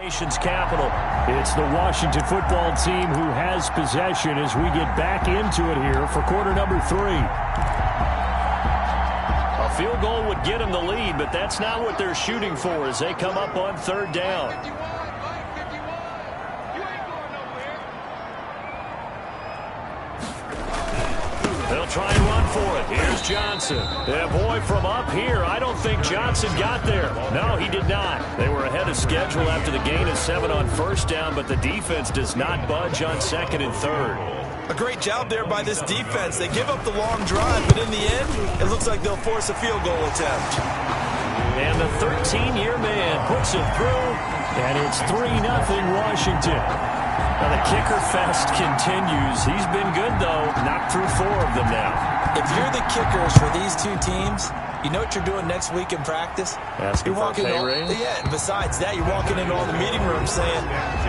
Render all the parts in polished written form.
Nation's capital. It's the Washington football team who has possession as we get back into it here for quarter number 3. A field goal would get them the lead, but that's not what they're shooting for as they come up on third down. They'll try and run for it. Here's Johnson. Yeah, boy, from up here, I don't think Johnson got there. No, he did not. They were ahead of schedule after the gain of 7 on first down, but the defense does not budge on second and third. A great job there by this defense. They give up the long drive, but in the end, it looks like they'll force a field goal attempt. And the 13-year man puts it through, and it's 3-0 Washington. Now the kicker fest continues. He's been good, though. Knocked through 4 of them now. If you're the kickers for these two teams, you know what you're doing next week in practice? Asking for a pay raise? Yeah, and besides that, you're walking into all the meeting rooms saying,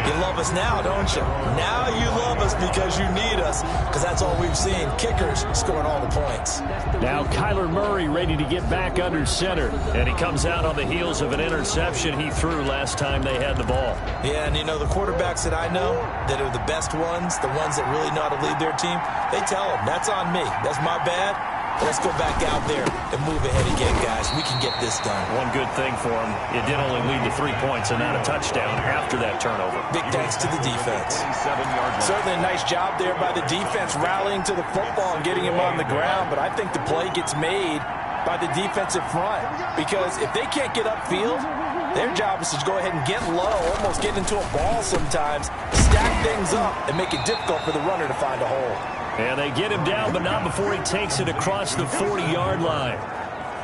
you love us now, don't you? Now you love us because you need us, because that's all we've seen. Kickers scoring all the points. Now Kyler Murray ready to get back under center, and he comes out on the heels of an interception he threw last time they had the ball. Yeah, and you know, the quarterbacks that I know that are the best ones, the ones that really know how to lead their team, they tell them, that's on me. That's my bad. Let's go back out there and move ahead again, guys. We can get this done. One good thing for him, it did only lead to 3 points and not a touchdown after that turnover. Big thanks to the defense. Certainly a nice job there by the defense rallying to the football and getting him on the ground, but I think the play gets made by the defensive front because if they can't get upfield, their job is to go ahead and get low, almost get into a ball sometimes, stack things up, and make it difficult for the runner to find a hole. And they get him down, but not before he takes it across the 40-yard line.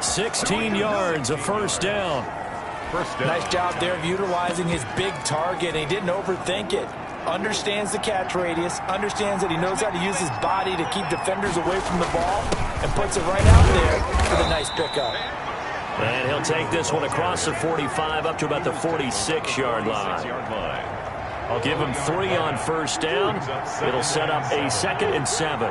16 yards, a first down. Nice job there of utilizing his big target. He didn't overthink it. Understands the catch radius, understands that he knows how to use his body to keep defenders away from the ball, and puts it right out there for the nice pickup. And he'll take this one across the 45 up to about the 46-yard line. I'll give him 3 on first down. It'll set up a 2nd and 7.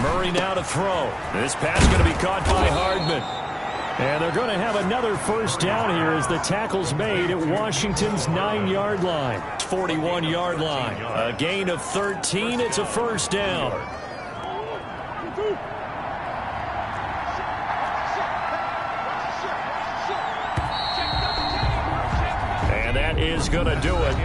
Murray now to throw. This pass going to be caught by Hardman. And they're going to have another first down here as the tackle's made at Washington's 9-yard line. 41-yard line. A gain of 13. It's a first down. Is going to do it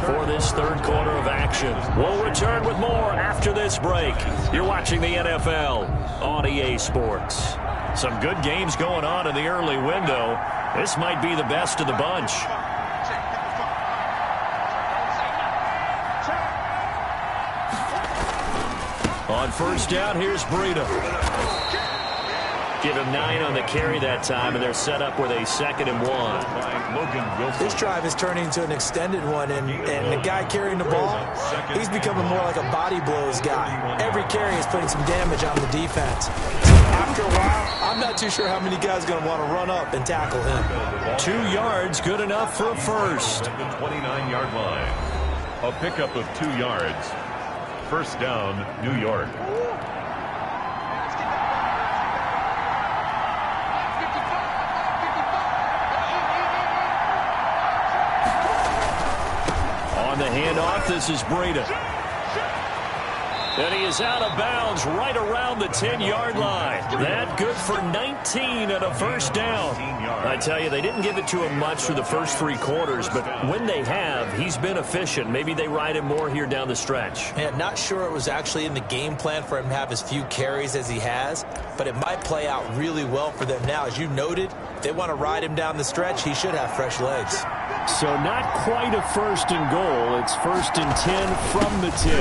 for this third quarter of action. We'll return with more after this break. You're watching the NFL on EA Sports. Some good games going on in the early window. This might be the best of the bunch. On first down, here's Breida. Give him 9 on the carry that time, and they're set up with a 2nd and 1. This drive is turning into an extended one, and the guy carrying the ball, he's becoming more like a body blows guy. Every carry is putting some damage on the defense. So after a while, I'm not too sure how many guys are going to want to run up and tackle him. 2 yards, good enough for a first. At the 29-yard line. A pickup of 2 yards. First down, New York. The handoff, this is Breida. And he is out of bounds right around the 10-yard line. That good for 19 and a first down. I tell you, they didn't give it to him much for the first 3 quarters, but when they have, he's been efficient. Maybe they ride him more here down the stretch. Yeah, not sure it was actually in the game plan for him to have as few carries as he has, but it might play out really well for them now. As you noted, if they want to ride him down the stretch, he should have fresh legs. So not quite a first and goal. It's 1st and 10 from the 10.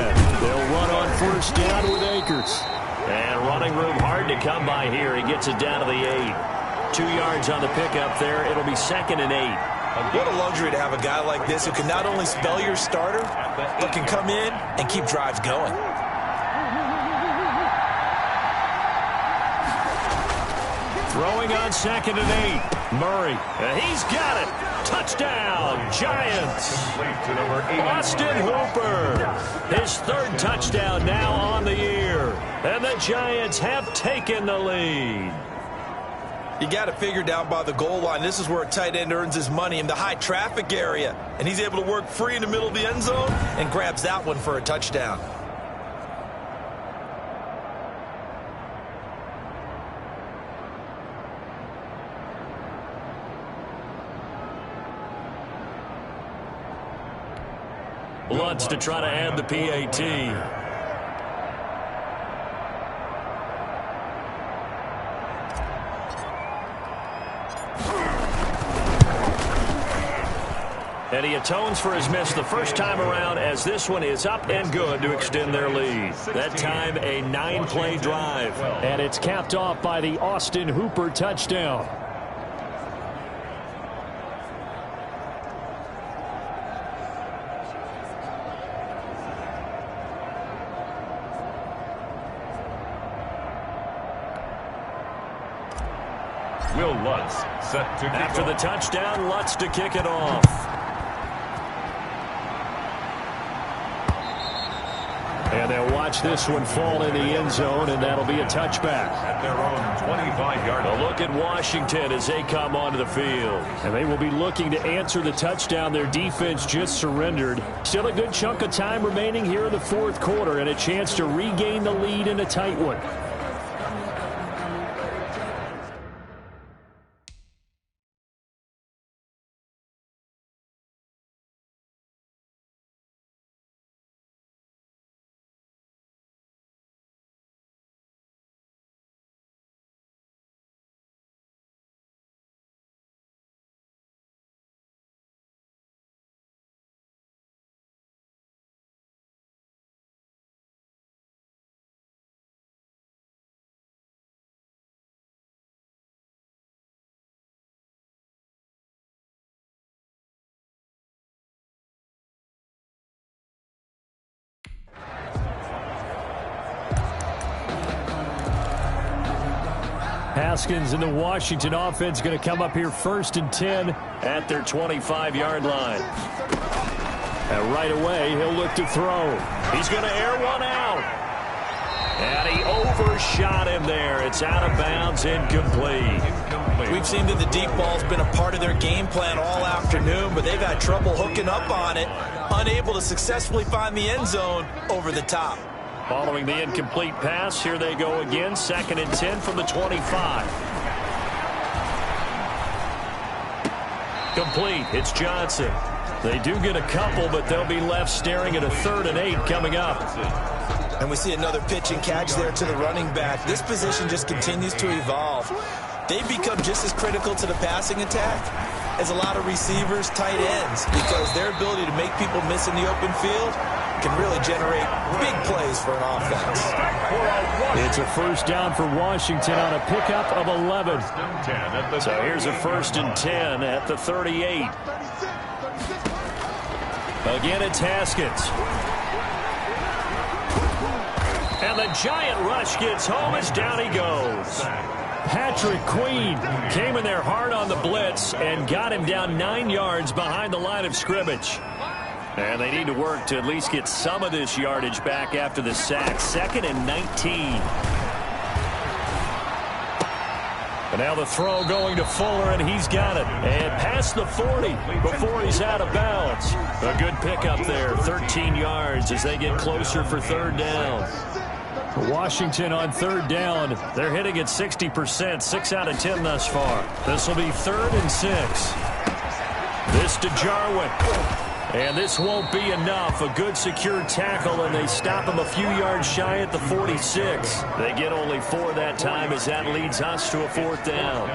They'll run on first down with Akers. And running room hard to come by here. He gets it down to the 8. 2 yards on the pickup there. It'll be 2nd and 8. What a luxury to have a guy like this who can not only spell your starter, but can come in and keep drives going. Throwing on 2nd and 8. Murray. He's got it. Touchdown, Giants. Austin Hooper. His 3rd touchdown now on the year. And the Giants have taken the lead. You got it figured out by the goal line. This is where a tight end earns his money, in the high traffic area. And he's able to work free in the middle of the end zone and grabs that one for a touchdown. Lutz to try to add the PAT. And he atones for his miss the first time around, as this one is up and good to extend their lead. That time a 9-play drive. And it's capped off by the Austin Hooper touchdown. Will Lutz set to kick After the off. touchdown, Lutz to kick it off. And they'll watch this one fall in the end zone, and that'll be a touchback. At their own 25-yard line. A look at Washington as they come onto the field. And they will be looking to answer the touchdown their defense just surrendered. Still a good chunk of time remaining here in the fourth quarter, and a chance to regain the lead in a tight one. Haskins and the Washington offense going to come up here 1st and 10 at their 25-yard line. And right away, he'll look to throw. He's going to air one out. And he overshot him there. It's out of bounds, incomplete. We've seen that the deep ball's been a part of their game plan all afternoon, but they've had trouble hooking up on it, unable to successfully find the end zone over the top. Following the incomplete pass, here they go again, 2nd and 10 from the 25. Complete. It's Johnson. They do get a couple, but they'll be left staring at a 3rd and 8 coming up. And we see another pitch and catch there to the running back. This position just continues to evolve. They've become just as critical to the passing attack as a lot of receivers, tight ends, because their ability to make people miss in the open field can really generate big plays for an offense. It's a 1st down for Washington on a pickup of 11. So here's a 1st and 10 at the 38. Again, it's Haskins. And the giant rush gets home as down he goes. Patrick Queen Came in there hard on the blitz and got him down 9 yards behind the line of scrimmage. And they need to work to at least get some of this yardage back after the sack. 2nd and 19. And now the throw going to Fuller, and he's got it. And past the 40 before he's out of bounds. A good pickup there, 13 yards as they get closer for 3rd down. Washington on 3rd down. They're hitting at 60%, 6 out of 10 thus far. This will be 3rd and 6. This to Jarwin. And this won't be enough. A good secure tackle, and they stop him a few yards shy at the 46. They get only 4 that time as that leads us to a 4th down.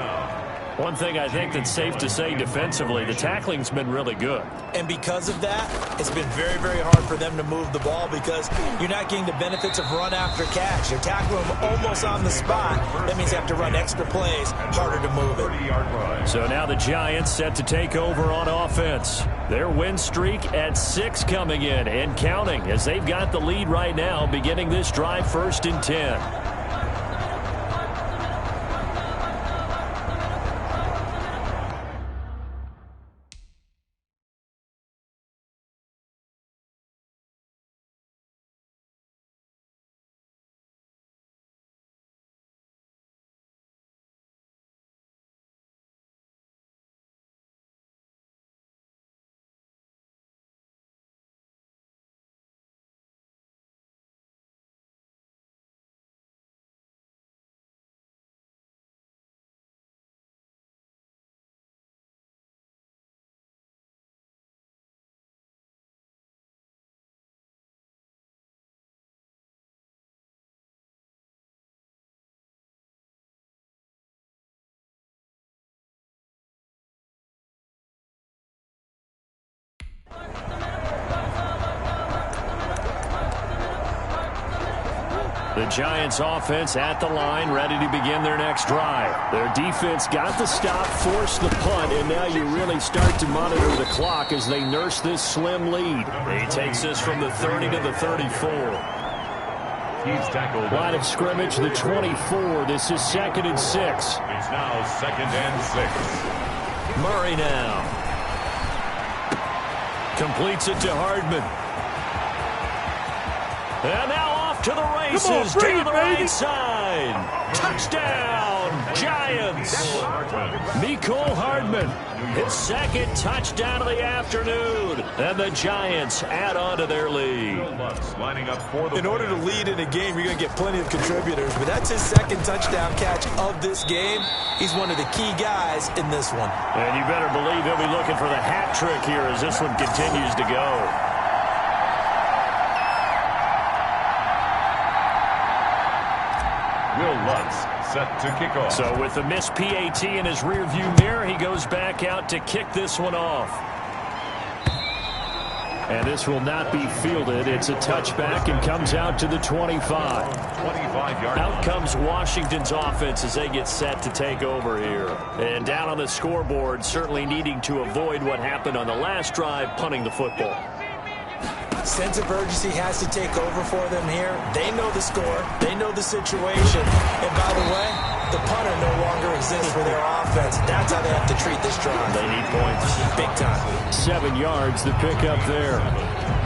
One thing I think that's safe to say defensively, the tackling's been really good. And because of that, it's been very, very hard for them to move the ball because you're not getting the benefits of run after catch. You're tackling them almost on the spot. That means you have to run extra plays, harder to move it. So now the Giants set to take over on offense. Their win streak at 6 coming in and counting as they've got the lead right now beginning this drive 1st and 10. The Giants offense at the line, ready to begin their next drive. Their defense got the stop, forced the punt, and now you really start to monitor the clock as they nurse this slim lead. He takes this from the 30 to the 34. He's tackled. Line of scrimmage, the 24. This is 2nd and 6. It's now 2nd and 6. Murray now. Completes it to Hardman. And now off to the races down the right side. Touchdown, Giants. Mecole Hardman, his 2nd touchdown of the afternoon. And the Giants add on to their lead. Lining up for the in order to lead in a game, you're going to get plenty of contributors. But that's his 2nd touchdown catch of this game. He's one of the key guys in this one. And you better believe he'll be looking for the hat trick here as this one continues to go. Will Lutz set to kick off. So with the missed PAT in his rearview mirror, he goes back out to kick this one off. And this will not be fielded. It's a touchback and comes out to the 25. 25-yard. Out comes Washington's offense as they get set to take over here. And down on the scoreboard, certainly needing to avoid what happened on the last drive, punting the football. Sense of urgency has to take over for them here. They know the score. They know the situation. And by the way, the punter no longer exists for their offense. That's how they have to treat this drive. They need points. Big time. 7 yards, the pickup there.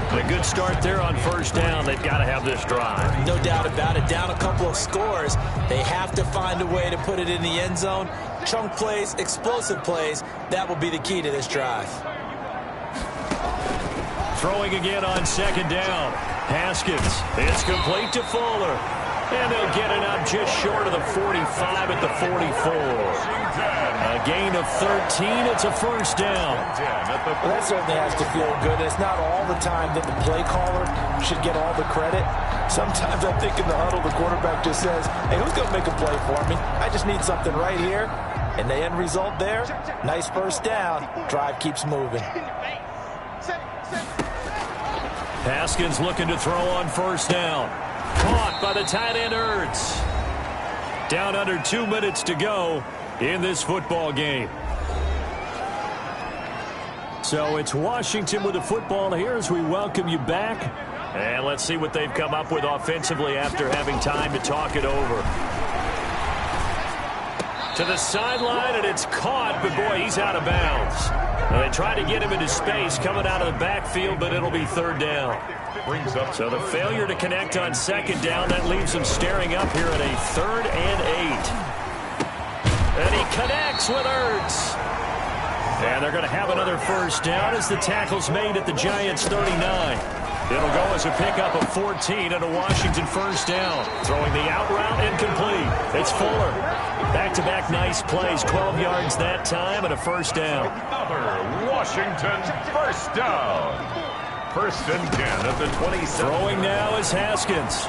And a good start there on 1st down. They've got to have this drive. No doubt about it. Down a couple of scores. They have to find a way to put it in the end zone. Chunk plays, explosive plays. That will be the key to this drive. Throwing again on 2nd down. Haskins. It's complete to Fuller. And they'll get it up just short of the 45 at the 44. A gain of 13. It's a 1st down. Well, that certainly has to feel good. It's not all the time that the play caller should get all the credit. Sometimes I think in the huddle, the quarterback just says, hey, who's going to make a play for me? I just need something right here. And the end result there, nice 1st down. Drive keeps moving. Haskins looking to throw on 1st down. Caught by the tight end Ertz. Down under 2 minutes to go in this football game. So it's Washington with the football here as we welcome you back. And let's see what they've come up with offensively after having time to talk it over. To the sideline, and it's caught, but boy, he's out of bounds. And they try to get him into space coming out of the backfield, but it'll be 3rd down. So the failure to connect on 2nd down, that leaves him staring up here at a 3rd and 8. And he connects with Ertz. And they're going to have another 1st down as the tackle's made at the Giants' 39. It'll go as a pickup of 14 and a Washington 1st down. Throwing the out route incomplete. It's Fuller. Back-to-back nice plays. 12 yards that time and a 1st down. Another Washington 1st down. 1st and 10 at the 27. Throwing now is Haskins.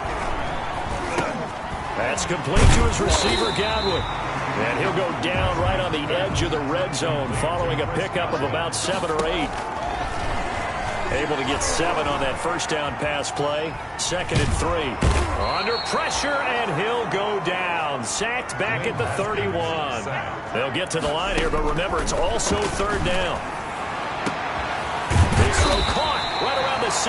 That's complete to his receiver, Godwin. And he'll go down right on the edge of the red zone following a pickup of about 7 or 8. Able to get 7 on that 1st down pass play. 2nd and 3. Under pressure, and he'll go down. Sacked back at the 31. They'll get to the line here, but remember, it's also 3rd down. This throw caught right around the 6.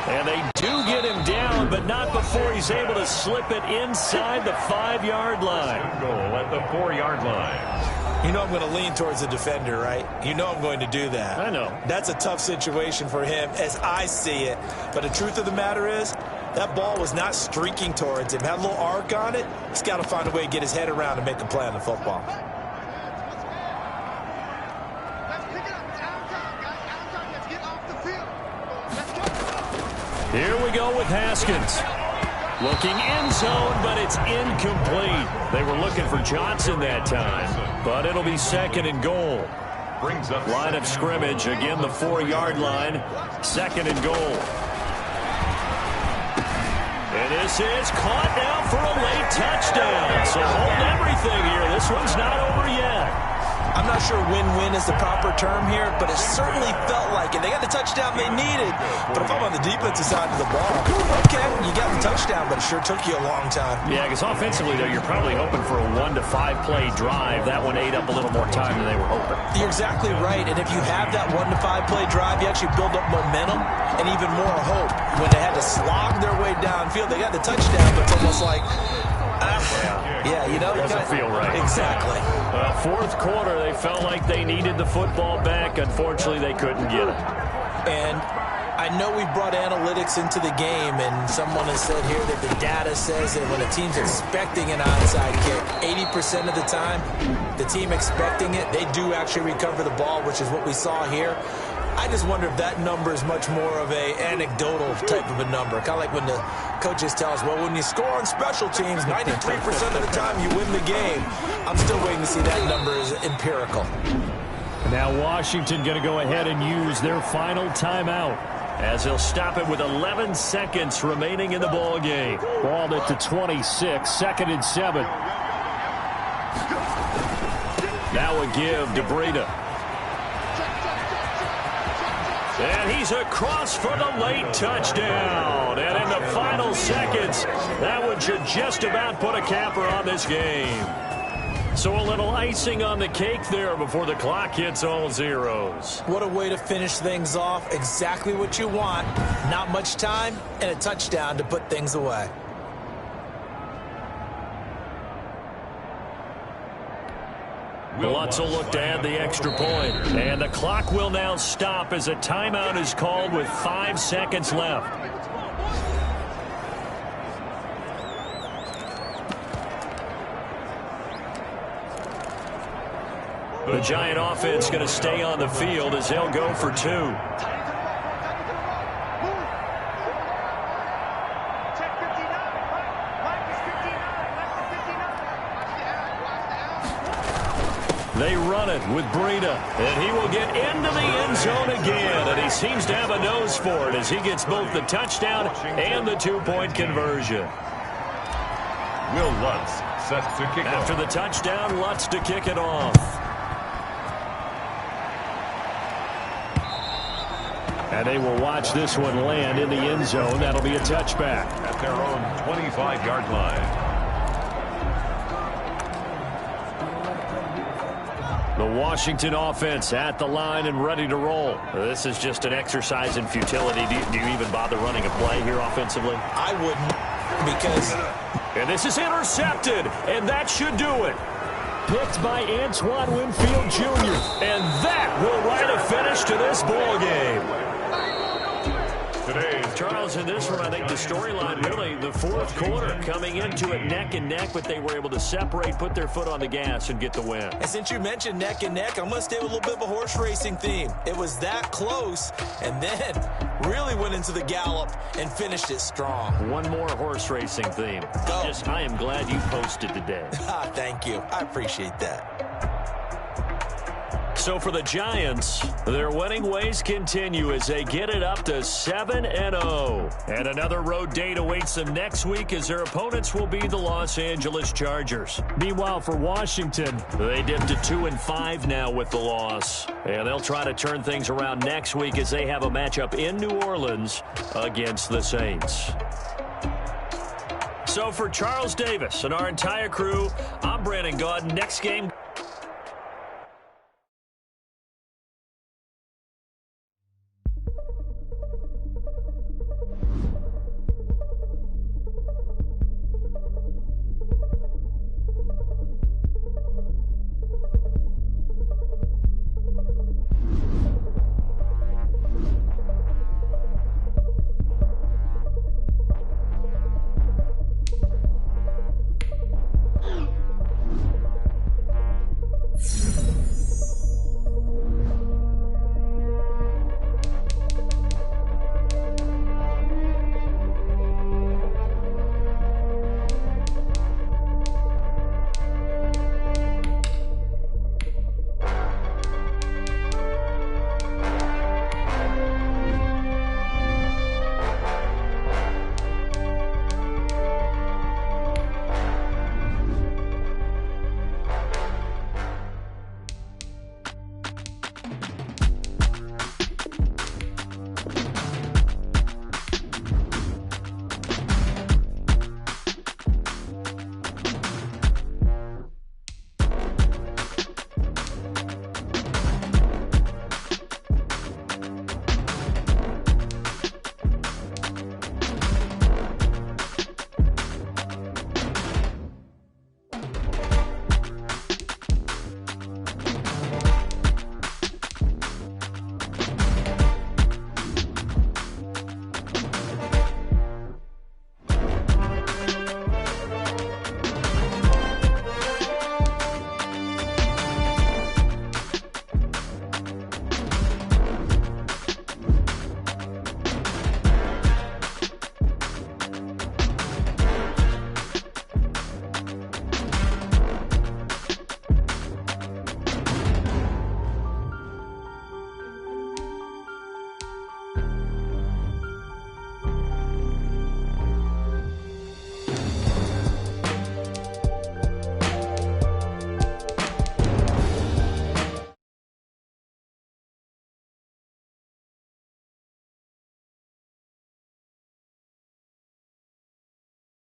And they do get him down, but not before he's able to slip it inside the 5-yard line. Goal at the 4-yard line. You know I'm going to lean towards the defender, right? You know I'm going to do that. I know. That's a tough situation for him as I see it. But the truth of the matter is, that ball was not streaking towards him. Had a little arc on it. He's got to find a way to get his head around and make a play on the football. Here we go with Haskins. Looking end zone, but it's incomplete. They were looking for Johnson that time, but it'll be 2nd and goal. Brings up line of scrimmage, again the 4-yard line, 2nd and goal. And this is caught now for a late touchdown. So hold everything here. This one's not over yet. I'm not sure win-win is the proper term here, but it certainly felt like it. They got the touchdown they needed. But if I'm on the defensive side of the ball, okay, you got the touchdown, but it sure took you a long time. Yeah, because offensively, though, you're probably hoping for a 1 to 5 play drive. That one ate up a little more time than they were hoping. You're exactly right. And if you have that 1 to 5 play drive, you actually build up momentum and even more hope. When they had to slog their way downfield, they got the touchdown, but it's almost like, doesn't feel right. Exactly. Fourth quarter, they felt like they needed the football back. Unfortunately, they couldn't get it. And I know we brought analytics into the game, and someone has said here that the data says that when a team's expecting an onside kick, 80% of the time, the team expecting it, they do actually recover the ball, which is what we saw here. I just wonder if that number is much more of a anecdotal type of a number. Kind of like when the coaches tell us, well, when you score on special teams, 93% of the time you win the game. I'm still waiting to see that number is empirical. Now Washington going to go ahead and use their final timeout, as they'll stop it with 11 seconds remaining in the ball game. Balled it to 26, 2nd and 7. Now a give to Breida. And he's across for the late touchdown. And in the final seconds, that one should just about put a capper on this game. So a little icing on the cake there before the clock hits all zeros. What a way to finish things off. Exactly what you want. Not much time and a touchdown to put things away. Lutz will look to add the extra point. And the clock will now stop as a timeout is called with 5 seconds left. The Giant offense going to stay on the field as they'll go for 2. They run it with Breida, and he will get into the end zone again, and he seems to have a nose for it as he gets both the touchdown and the 2-point conversion. Will Lutz set to kick off. After the touchdown, Lutz to kick it off. And they will watch this one land in the end zone. That'll be a touchback. At their own 25-yard line. The Washington offense at the line and ready to roll. This is just an exercise in futility. Do you even bother running a play here offensively? I wouldn't, because... And this is intercepted, and that should do it. Picked by Antoine Winfield Jr. And that will write a finish to this ball game. Today, Charles, in this one, I think the storyline really, the fourth quarter, coming into it neck and neck, but they were able to separate, put their foot on the gas, and get the win. And since you mentioned neck and neck, I'm going to stay with a little bit of a horse racing theme. It was that close, and then really went into the gallop and finished it strong. One more horse racing theme. Go. I am glad you posted today. Thank you. I appreciate that. So for the Giants, their winning ways continue as they get it up to 7-0. And another road date awaits them next week as their opponents will be the Los Angeles Chargers. Meanwhile, for Washington, they dipped to 2-5 now with the loss. And they'll try to turn things around next week as they have a matchup in New Orleans against the Saints. So for Charles Davis and our entire crew, I'm Brandon Gaudin. Next game...